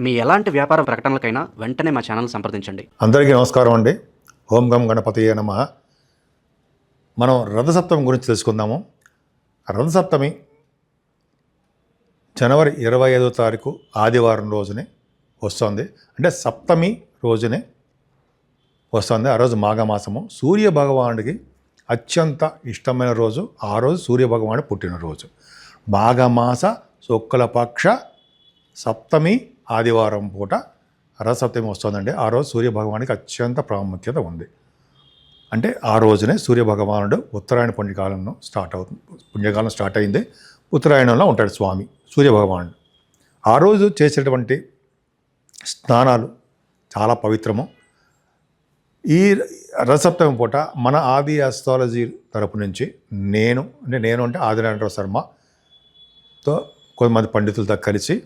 మీ ఎలాంటి వ్యాపార ప్రకటనలకైనా వెంటనే మా ఛానల్ సంప్రదించండి. అందరికీ నమస్కారం అండి. ఓం గం గణపతియే నమః. మనం రథసప్తమి గురించి తెలుసుకుందాము. రథసప్తమి జనవరి 25వ తారీఖు ఆదివారం రోజునే వస్తుంది. అంటే సప్తమి రోజునే వస్తుంది. ఆ రోజు మాఘమాసము. సూర్య భగవానుడికి అత్యంత ఇష్టమైన రోజు. ఆ రోజు సూర్య భగవానుడు పుట్టినరోజు. మాఘమాస శుక్లపక్ష సప్తమి ఆదివారం పూట రథసప్తమి వస్తుందండి. ఆ రోజు సూర్యభగవానికి అత్యంత ప్రాముఖ్యత ఉంది. అంటే ఆ రోజునే సూర్యభగవానుడు ఉత్తరాయణ పుణ్యకాలం స్టార్ట్ అయింది. ఉత్తరాయణంలో ఉంటాడు స్వామి సూర్యభగవానుడు. ఆ రోజు చేసేటువంటి స్నానాలు చాలా పవిత్రము. ఈ రథసప్తమి పూట మన ఆది ఆస్ట్రాలజీ తరపు నుంచి నేను అంటే ఆదినారాయణరావు శర్మతో కొంతమంది పండితులతో కలిసి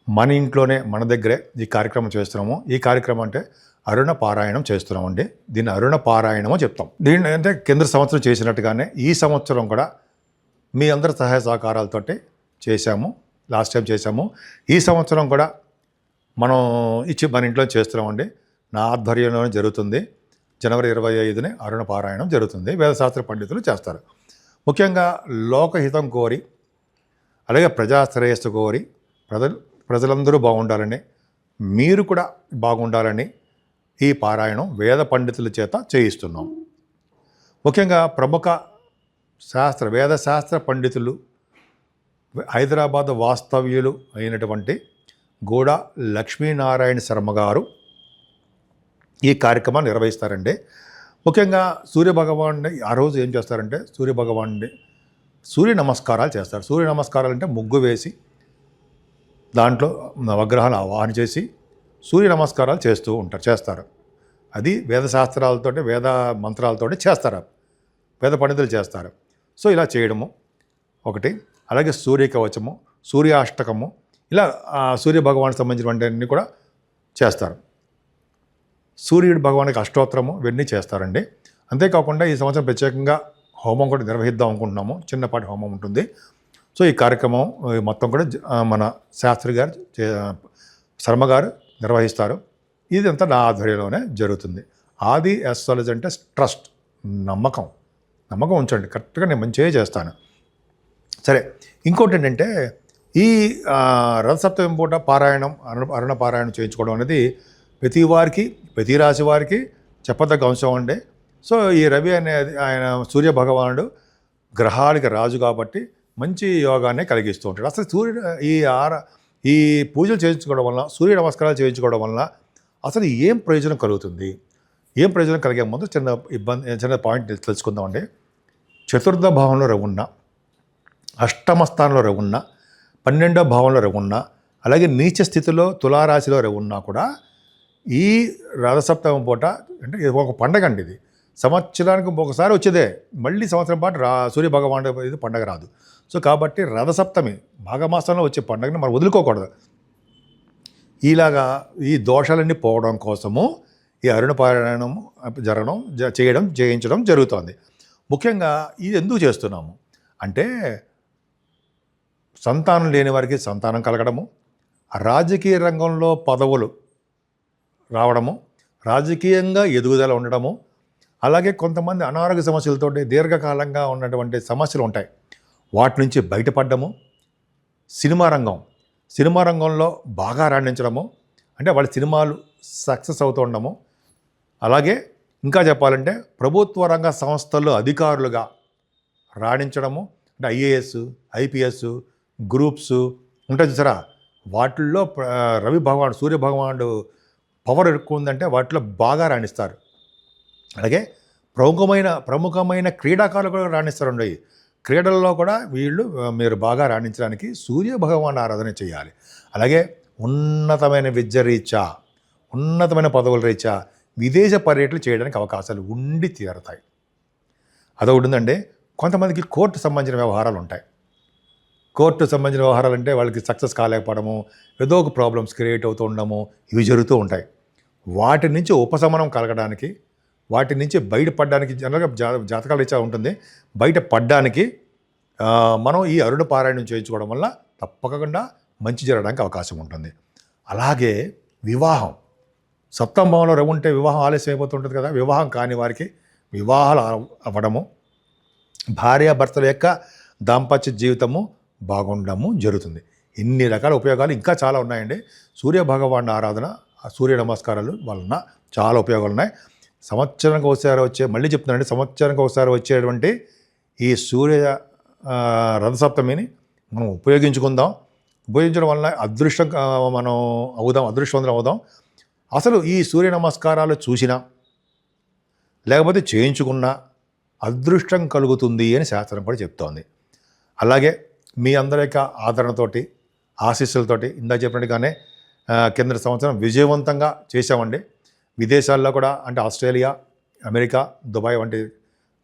మన ఇంట్లోనే మన దగ్గరే ఈ కార్యక్రమం చేస్తున్నాము. ఈ కార్యక్రమం అంటే అరుణ పారాయణం చేస్తున్నామండి. దీన్ని అరుణ పారాయణమో చెప్తాం. దీన్ని అంటే కింద సంవత్సరం చేసినట్టుగానే ఈ సంవత్సరం కూడా మీ అందరి సహాయ సహకారాలతోటి చేశాము. లాస్ట్ టైం చేశాము. ఈ సంవత్సరం కూడా మనం మన ఇంట్లో చేస్తున్నామండి. నా ఆధ్వర్యంలోనే జరుగుతుంది. జనవరి 25నే అరుణ పారాయణం జరుగుతుంది. వేదశాస్త్ర పండితులు చేస్తారు. ముఖ్యంగా లోకహితం కోరి, అలాగే ప్రజాశ్రేయస్సు కోరి, ప్రజలందరూ బాగుండాలని, మీరు కూడా బాగుండాలని ఈ పారాయణం వేద పండితుల చేత చేయిస్తున్నాం. ముఖ్యంగా ప్రముఖ వేదశాస్త్ర పండితులు, హైదరాబాద్ వాస్తవ్యులు అయినటువంటి గూడ లక్ష్మీనారాయణ శర్మ గారు ఈ కార్యక్రమాన్ని నిర్వహిస్తారండి. ముఖ్యంగా సూర్యభగవాన్ని ఆ రోజు ఏం చేస్తారంటే సూర్య నమస్కారాలు చేస్తారు. సూర్య నమస్కారాలు అంటే ముగ్గు వేసి దాంట్లో నవగ్రహాలు ఆవాహన చేసి సూర్య నమస్కారాలు చేస్తారు. అది వేదశాస్త్రాలతో వేద మంత్రాలతో చేస్తారు. వేద పండితులు చేస్తారు. సో ఇలా చేయడము ఒకటి. అలాగే సూర్యకవచము, సూర్యాష్టకము, ఇలా సూర్య భగవానికి సంబంధించినటువంటి అన్నీ కూడా చేస్తారు. సూర్యుడు భగవానికి అష్టోత్తరము ఇవన్నీ చేస్తారండి. అంతేకాకుండా ఈ సంవత్సరం ప్రత్యేకంగా హోమం కూడా నిర్వహిద్దాం అనుకుంటున్నాము. చిన్నపాటి హోమం ఉంటుంది. సో ఈ కార్యక్రమం మొత్తం కూడా మన శాస్త్రి గారు శర్మ గారు నిర్వహిస్తారు. ఇదంతా నా ఆధ్వర్యంలోనే జరుగుతుంది. ఆది ఆస్ట్రాలజీ అంటే ట్రస్ట్, నమ్మకం ఉంచండి. కరెక్ట్గా నేను మంచిగా చేస్తాను. సరే, ఇంకోటి ఏంటంటే ఈ రథసప్తమి పూట పారాయణం, అరుణ పారాయణం చేయించుకోవడం అనేది ప్రతి రాశి వారికి చెప్పదగ్గ అంశం అండి. సో ఈ రవి అనేది ఆయన సూర్య భగవానుడు గ్రహాలకి రాజు కాబట్టి మంచి యోగాన్ని కలిగిస్తూ ఉంటాడు. అసలు ఈ పూజలు చేయించుకోవడం వలన, సూర్య నమస్కారాలు చేయించుకోవడం వలన అసలు ఏం ప్రయోజనం కలుగుతుంది? ఏం ప్రయోజనం కలిగే ముందు చిన్న పాయింట్ తెలుసుకుందామండి. చతుర్థ భావంలో రవున్న, అష్టమ స్థానంలో రవున్న, 12వ భావంలో రవున్న, అలాగే నీచ స్థితిలో తులారాశిలో రవున్నా కూడా ఈ రథసప్తమి పూట అంటే ఒక పండగ అండి. ఇది సంవత్సరానికి ఒకసారి వచ్చేదే. మళ్ళీ సంవత్సరం పాటు సూర్య భగవానుడు ఇది పండగ రాదు. సో కాబట్టి రథసప్తమి మాఘమాసంలో వచ్చే పండుగని మనం వదులుకోకూడదు. ఇలాగా ఈ దోషాలన్నీ పోవడం కోసము ఈ అరుణ పారాయణం చేయించడం జరుగుతుంది. ముఖ్యంగా ఇది ఎందుకు చేస్తున్నాము అంటే సంతానం లేని వారికి సంతానం కలగడము, రాజకీయ రంగంలో పదవులు రావడము, రాజకీయంగా ఎదుగుదల ఉండడము, అలాగే కొంతమంది అనారోగ్య సమస్యలతోటి దీర్ఘకాలంగా ఉన్నటువంటి సమస్యలు ఉంటాయి, వాటి నుంచి బయటపడ్డము, సినిమా రంగంలో బాగా రాణించడము, అంటే వాళ్ళ సినిమాలు సక్సెస్ అవుతూ ఉండడము, అలాగే ఇంకా చెప్పాలంటే ప్రభుత్వ రంగ సంస్థల్లో అధికారులుగా రాణించడము, అంటే ఐఏఎస్, ఐపీఎస్, గ్రూప్స్ ఉంటుంది చూసారా, వాటిల్లో సూర్య భగవానుడు పవర్ ఎక్కువ ఉందంటే వాటిలో బాగా రాణిస్తారు. అలాగే ప్రముఖమైన క్రీడాకారులు కూడా రాణిస్తారండి. క్రీడల్లో కూడా మీరు బాగా రాణించడానికి సూర్య భగవాన్ ఆరాధన చేయాలి. అలాగే ఉన్నతమైన విద్య రీత్యా, ఉన్నతమైన పదవుల రీత్యా విదేశ పర్యటనలు చేయడానికి అవకాశాలు ఉండి తీరతాయి. అదొకటి ఉందండి. కొంతమందికి కోర్టు సంబంధించిన వ్యవహారాలు ఉంటాయి. కోర్టు సంబంధించిన వ్యవహారాలు అంటే వాళ్ళకి సక్సెస్ కాలేకపోవడము, ఏదో ఒక ప్రాబ్లమ్స్ క్రియేట్ అవుతూ ఉండడము, ఇవి జరుగుతూ ఉంటాయి. వాటి నుంచి ఉపశమనం కలగడానికి, వాటి నుంచి బయటపడడానికి జనరల్గా జాతకాల రీత్యా ఉంటుంది. బయటపడడానికి మనం ఈ అరుణ పారాయణం చేయించుకోవడం వల్ల తప్పకుండా మంచి జరగడానికి అవకాశం ఉంటుంది. అలాగే వివాహం, సప్తమ భావంలో రవి ఉంటే వివాహం ఆలస్యం అయిపోతుంటుంది కదా. వివాహం కాని వారికి వివాహాలు అవ్వడము, భార్యాభర్తల యొక్క దాంపత్య జీవితము బాగుండము జరుగుతుంది. ఇన్ని రకాల ఉపయోగాలు ఇంకా చాలా ఉన్నాయండి. సూర్య భగవాన్ ఆరాధన, సూర్య నమస్కారాలు వలన చాలా ఉపయోగాలు ఉన్నాయి. సంవత్సరానికి ఒకసారి మళ్ళీ చెప్తున్నానండి, సంవత్సరానికి ఒకసారి వచ్చేటువంటి ఈ సూర్య రథసప్తమిని మనం ఉపయోగించుకుందాం. ఉపయోగించడం వలన మనం అదృష్టవంతులం అవుదాం. అసలు ఈ సూర్య నమస్కారాలు చూసినా లేకపోతే చేయించుకున్నా అదృష్టం కలుగుతుంది అని శాస్త్రం కూడా చెప్తోంది. అలాగే మీ అందరి యొక్క ఆదరణతోటి, ఆశీస్సులతోటి ఇందాక చెప్పినట్టుగానే కింద సంవత్సరం విజయవంతంగా చేసామండి. విదేశాల్లో కూడా, అంటే ఆస్ట్రేలియా, అమెరికా, దుబాయ్ వంటి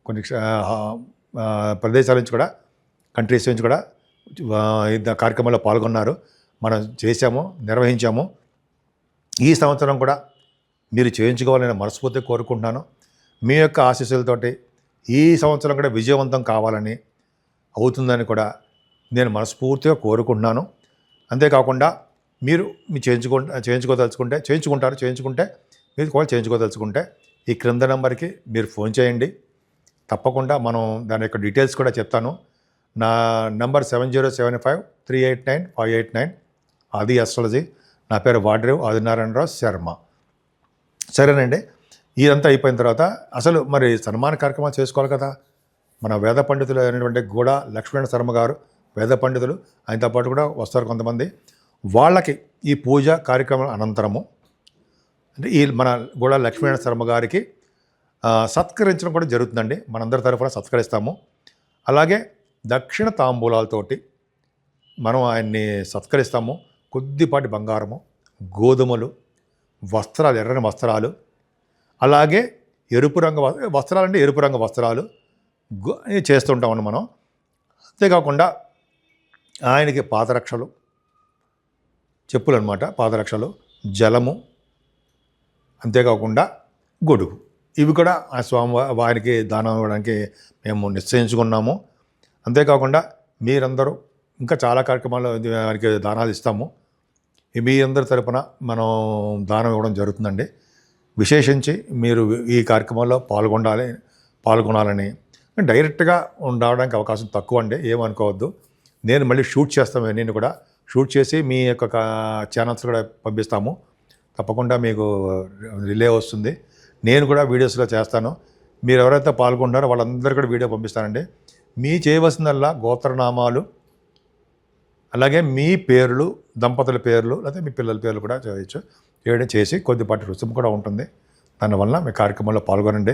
కొన్ని ప్రదేశాల నుంచి కూడా, కంట్రీస్ నుంచి కూడా కార్యక్రమంలో పాల్గొన్నారు. మనం చేశాము, నిర్వహించాము. ఈ సంవత్సరం కూడా మీరు చేయించుకోవాలని మనస్ఫూర్తిగా కోరుకుంటున్నాను. మీ యొక్క ఆశీస్సులతోటి ఈ సంవత్సరం కూడా విజయవంతం కావాలని, అవుతుందని కూడా నేను మనస్ఫూర్తిగా కోరుకుంటున్నాను. అంతేకాకుండా మీరు చేయించుకుంటే మీరు కూడా చేయించుకోదలుచుకుంటే ఈ క్రింద నెంబర్కి మీరు ఫోన్ చేయండి. తప్పకుండా మనం దాని యొక్క డీటెయిల్స్ కూడా చెప్తాను. నా నంబర్ 7075389589. ఆది అస్ట్రాలజీ. నా పేరు వాడ్రేవ్ ఆదినారాయణరావు శర్మ. సరేనండి. ఇదంతా అయిపోయిన తర్వాత అసలు మరి సన్మాన కార్యక్రమాలు చేసుకోవాలి కదా. మన వేద పండితులు అయినటువంటి గూడ లక్ష్మీనారాయణ శర్మ గారు వేద పండితులు, ఆయనతో పాటు కూడా వస్తారు కొంతమంది. వాళ్ళకి ఈ పూజ కార్యక్రమం అనంతరము అంటే మన గూడ లక్ష్మీనారాయణ శర్మ గారికి సత్కరించడం కూడా జరుగుతుందండి. మనందరి తరఫున సత్కరిస్తాము. అలాగే దక్షిణ తాంబూలాలతోటి మనం ఆయన్ని సత్కరిస్తాము. కొద్దిపాటి బంగారము, గోధుమలు, వస్త్రాలు, ఎర్రని వస్త్రాలు, అలాగే ఎరుపు రంగు వస్త్రాలు అంటే ఎరుపు రంగు వస్త్రాలు చేస్తుంటామని మనం. అంతేకాకుండా ఆయనకి పాదరక్షలు, చెప్పులు అనమాట, పాదరక్షలు, జలము, అంతేకాకుండా గొడుగు, ఇవి కూడా ఆ ఆయనకి దానం ఇవ్వడానికి మేము నిశ్చయించుకున్నాము. అంతేకాకుండా మీరందరూ ఇంకా చాలా కార్యక్రమాలు ఆయనకి దానాలు ఇస్తాము. మీ అందరి తరపున మనం దానం ఇవ్వడం జరుగుతుందండి. విశేషించి మీరు ఈ కార్యక్రమంలో పాల్గొనాలని. డైరెక్ట్గా రావడానికి అవకాశం తక్కువ అండి, ఏమనుకోవద్దు. నేను మళ్ళీ షూట్ చేస్తాము, నేను కూడా షూట్ చేసి మీ యొక్క ఛానల్స్ కూడా పంపిస్తాము. తప్పకుండా మీకు రిలే వస్తుంది. నేను కూడా వీడియోస్లో చేస్తాను. మీరు ఎవరైతే పాల్గొంటున్నారో వాళ్ళందరూ కూడా వీడియో పంపిస్తానండి. మీ చేయవలసిందల్లా గోత్రనామాలు, అలాగే మీ పేర్లు, దంపతుల పేర్లు, లేదా మీ పిల్లల పేర్లు కూడా చేయడం చేసి కొద్దిపాటి రుసుము కూడా ఉంటుంది. దానివల్ల మీ కార్యక్రమంలో పాల్గొనండి,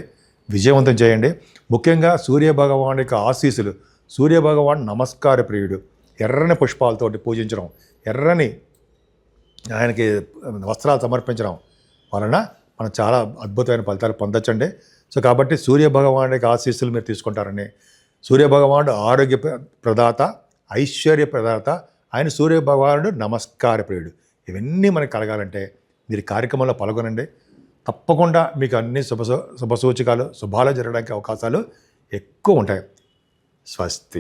విజయవంతం చేయండి. ముఖ్యంగా సూర్యభగవాన్ యొక్క ఆశీస్సులు, సూర్యభగవాన్ నమస్కార ప్రియుడు, ఎర్రని పుష్పాలతోటి పూజించడం, ఎర్రని ఆయనకి వస్త్రాలు సమర్పించడం వలన మనం చాలా అద్భుతమైన ఫలితాలు పొందొచ్చండి. సో కాబట్టి సూర్యభగవాన్ యొక్క ఆశీస్సులు మీరు తీసుకుంటారని. సూర్యభగవానుడు ఆరోగ్య ప్రదాత, ఐశ్వర్య ప్రదాత, ఆయన సూర్యభగవానుడు నమస్కార ప్రియుడు. ఇవన్నీ మనకు కలగాలంటే మీరు కార్యక్రమంలో పాల్గొనండి. తప్పకుండా మీకు అన్ని శుభసూచకాలు, శుభాలు జరగడానికి అవకాశాలు ఎక్కువ ఉంటాయి. స్వస్తి.